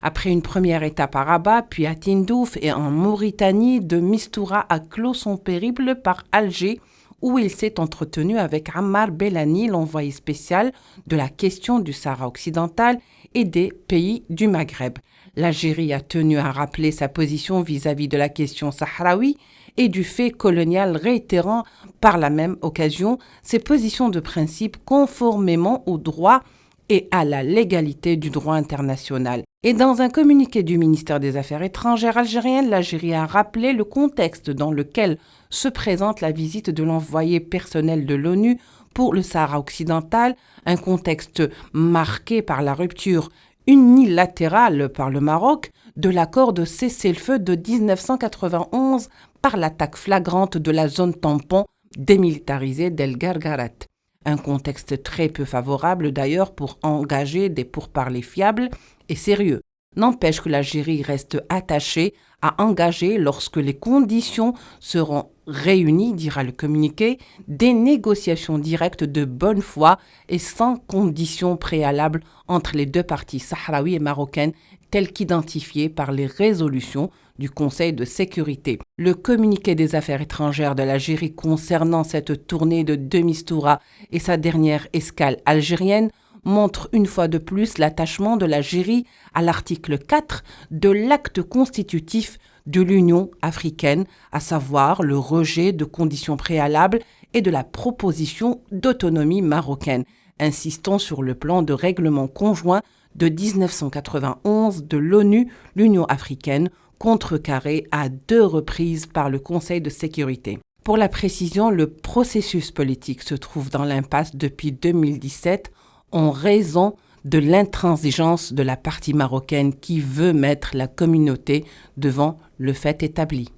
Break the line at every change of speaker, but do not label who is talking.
Après une première étape à Rabat, puis à Tindouf et en Mauritanie, de Mistura a clos son périple par Alger, où il s'est entretenu avec Ammar Bellani, l'envoyé spécial de la question du Sahara occidental et des pays du Maghreb. L'Algérie a tenu à rappeler sa position vis-à-vis de la question sahraoui et du fait colonial, réitérant par la même occasion ses positions de principe conformément au droit et à la légalité du droit international. Et dans un communiqué du ministère des Affaires étrangères algérien, l'Algérie a rappelé le contexte dans lequel se présente la visite de l'envoyé personnel de l'ONU pour le Sahara occidental, un contexte marqué par la rupture unilatérale par le Maroc de l'accord de cessez-le-feu de 1991 par l'attaque flagrante de la zone tampon démilitarisée d'El Gargarat. Un contexte très peu favorable d'ailleurs pour engager des pourparlers fiables et sérieux. N'empêche que l'Algérie reste attachée à engager, lorsque les conditions seront réunies, dira le communiqué, des négociations directes de bonne foi et sans conditions préalables entre les deux parties sahraouies et marocaines, telles qu'identifiées par les résolutions du Conseil de sécurité. Le communiqué des affaires étrangères de l'Algérie concernant cette tournée de Mistura et sa dernière escale algérienne montre une fois de plus l'attachement de l'Algérie à l'article 4 de l'acte constitutif de l'Union africaine, à savoir le rejet de conditions préalables et de la proposition d'autonomie marocaine, insistant sur le plan de règlement conjoint de 1991 de l'ONU, l'Union africaine, contrecarré à 2 reprises par le Conseil de sécurité. Pour la précision, le processus politique se trouve dans l'impasse depuis 2017 en raison de l'intransigeance de la partie marocaine qui veut mettre la communauté devant le fait établi.